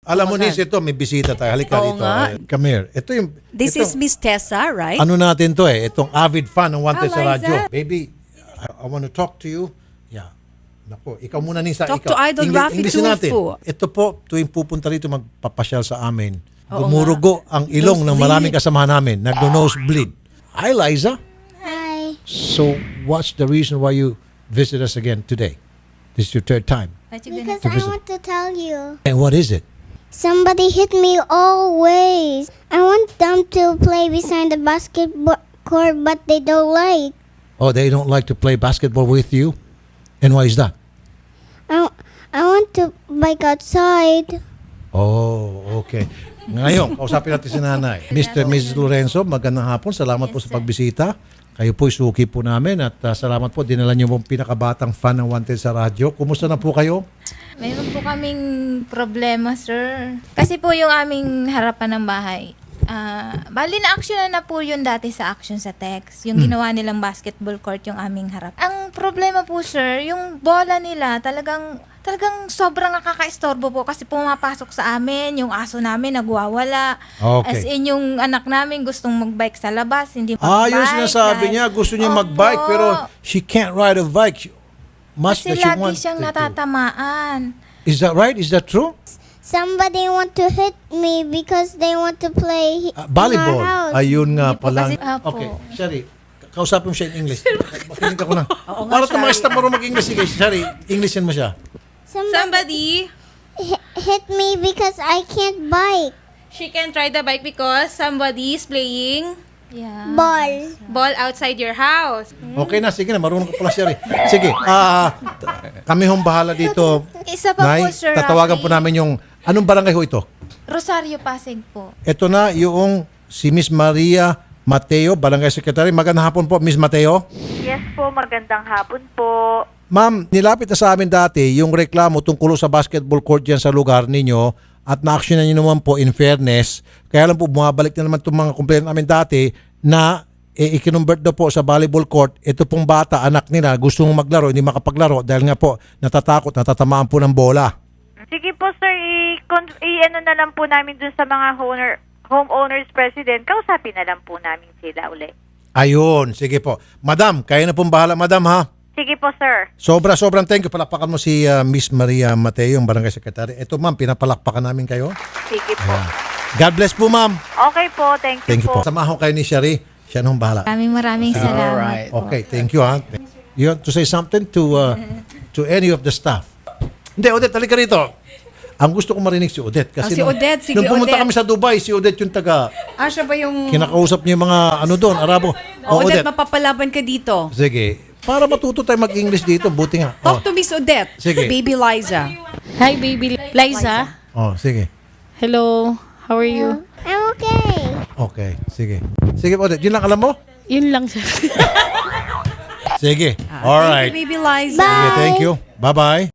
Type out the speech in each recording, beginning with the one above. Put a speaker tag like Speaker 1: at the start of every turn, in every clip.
Speaker 1: Alam mo, Nis, ito, may bisita tayo. Halika
Speaker 2: Oo
Speaker 1: dito.
Speaker 2: nga.
Speaker 1: Come here. Ito yung...
Speaker 2: This
Speaker 1: ito,
Speaker 2: is Miss Tessa, right?
Speaker 1: Ano natin to itong avid fan ng Wanted sa
Speaker 2: Liza.
Speaker 1: radyo. Baby, I want to talk to you. Yeah. Nako, ikaw muna, Nisa.
Speaker 2: Talk
Speaker 1: ikaw.
Speaker 2: to Idol Rafi
Speaker 1: English natin.
Speaker 2: Tulfo.
Speaker 1: Ito po, tuwing pupunta rito magpapasyal sa amin.
Speaker 2: Oo
Speaker 1: Gumurugo ang ilong ng
Speaker 2: Nosebleed.
Speaker 1: maraming kasamahan namin. Nagno-nosebleed. Hi, Liza.
Speaker 3: Hi.
Speaker 1: So, what's the reason why you visit us again today? This is your third time.
Speaker 3: Because
Speaker 1: To
Speaker 3: I
Speaker 1: visit.
Speaker 3: want to tell you.
Speaker 1: And what is it?
Speaker 3: Somebody hit me always. I want them to play beside the basketball court, but they don't like.
Speaker 1: Oh, they don't like to play basketball with you? And why is that?
Speaker 3: I want to bike outside.
Speaker 1: Oh, okay. Ngayon, kausapin natin si nanay. Mr. and Mrs. Lorenzo, magandang hapon. Salamat po sa pagbisita. Kayo po'y suki po namin at salamat po. Dinala niyo pong pinakabatang fan ng Wanted sa radyo. Kumusta na po kayo?
Speaker 4: Mayroon po kaming problema, sir. Kasi po yung aming harapan ng bahay. Bali na-action na po yun dati sa action sa text. Yung ginawa nilang basketball court yung aming harap. Ang problema po, sir, yung bola nila talagang sobrang nakaka-istorbo po kasi pumapasok sa amin, yung aso namin nagwawala.
Speaker 1: Okay.
Speaker 4: As in, yung anak namin gustong magbike sa labas, hindi
Speaker 1: Yung
Speaker 4: magbike.
Speaker 1: sinasabi niya, gusto niya magbike pero she can't ride a bike. Much
Speaker 4: Kasi
Speaker 1: that she
Speaker 4: lagi
Speaker 1: wants
Speaker 4: siyang
Speaker 1: to.
Speaker 4: natatamaan.
Speaker 1: Is that right? Is that true?
Speaker 3: Somebody want to hit me because they want to play in
Speaker 1: Volleyball.
Speaker 3: our house.
Speaker 1: Ayun nga
Speaker 4: Hindi po
Speaker 1: pala.
Speaker 4: kasi- Apo.
Speaker 1: Okay, Sherry, kausapin mo siya in English. Makinig ako na. Para ito mga staff marunong mag-English. Sige, Sherry, Englishin mo siya.
Speaker 4: Somebody,
Speaker 3: Hit me because I can't bike.
Speaker 4: she can't ride the bike because somebody is playing
Speaker 3: Ball.
Speaker 4: outside your house.
Speaker 1: Okay na, sige na. Marunong ka pala, Sherry. Sige, kami hong bahala dito.
Speaker 4: Isa pa
Speaker 1: Nay,
Speaker 4: po, Sir
Speaker 1: tatawagan
Speaker 4: Rafi.
Speaker 1: po namin yung... Anong barangay ho ito?
Speaker 4: Rosario Pasig po.
Speaker 1: Ito na yung si Miss Maria Mateo, Barangay Secretary. Magandang hapon po, Miss Mateo.
Speaker 5: Yes po, magandang hapon po.
Speaker 1: Ma'am, nilapit na sa amin dati yung reklamo tungkol sa basketball court dyan sa lugar ninyo at na-action na nyo naman po in fairness. Kaya lang po, bumabalik na naman itong mga complaint namin dati na ikinumbert daw po sa volleyball court. Ito pong bata, anak nila, gusto mong maglaro, hindi makapaglaro dahil nga po natatakot, natatamaan po ng bola.
Speaker 5: Sige po sir, i-ano na lang po namin dun sa mga homeowners president. Kausapin na lang po namin sila uli.
Speaker 1: Ayun, sige po. Madam, kaya na pong bahala, madam ha?
Speaker 5: Sige po sir.
Speaker 1: Sobrang thank you. Palakpakan mo si Miss Maria Mateo, yung Barangay Secretary. Ito ma'am, pinapalakpakan namin kayo.
Speaker 5: Sige po.
Speaker 1: God bless po ma'am.
Speaker 5: Okay po, thank you,
Speaker 1: Thank you po. Samahan ko kayo ni Sherry. Siya nung bahala.
Speaker 4: Maraming salamat.
Speaker 1: Okay, thank you ha. You want to say something to any of the staff? Hindi, Odette, halika rito. Ang gusto ko marinig si Odette. Kasi
Speaker 2: Si Odette, sige,
Speaker 1: nung pumunta
Speaker 2: Odette.
Speaker 1: kami sa Dubai, si Odette yung taga,
Speaker 2: Siya ba yung...
Speaker 1: kinakausap niya yung mga ano doon, Arabo.
Speaker 2: Odette, mapapalaban ka dito.
Speaker 1: Sige. Para matuto tayo mag-English dito, buti nga.
Speaker 2: Talk to Miss Odette.
Speaker 1: Sige.
Speaker 2: Baby Liza.
Speaker 6: Hi, baby Liza.
Speaker 1: Sige.
Speaker 6: Hello. How are you?
Speaker 3: I'm okay.
Speaker 1: Okay, sige. Sige, Odette, yun lang alam mo?
Speaker 6: Yun lang, sir.
Speaker 1: Sige.
Speaker 2: Thank
Speaker 1: Alright.
Speaker 2: you, Baby Liza.
Speaker 1: Sige, thank you. Bye-bye.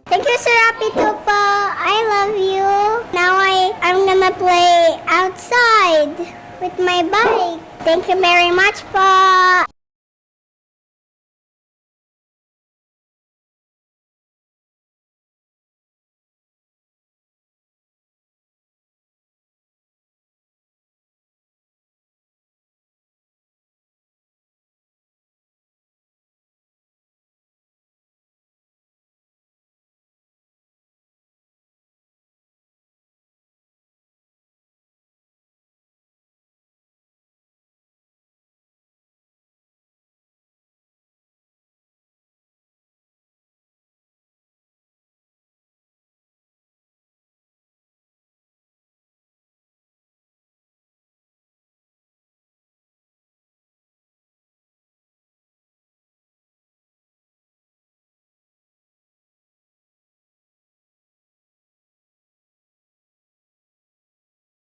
Speaker 3: Thank you, Sir Rapi Tupo. I love you. Now I'm gonna play outside with my bike. Thank you very much po.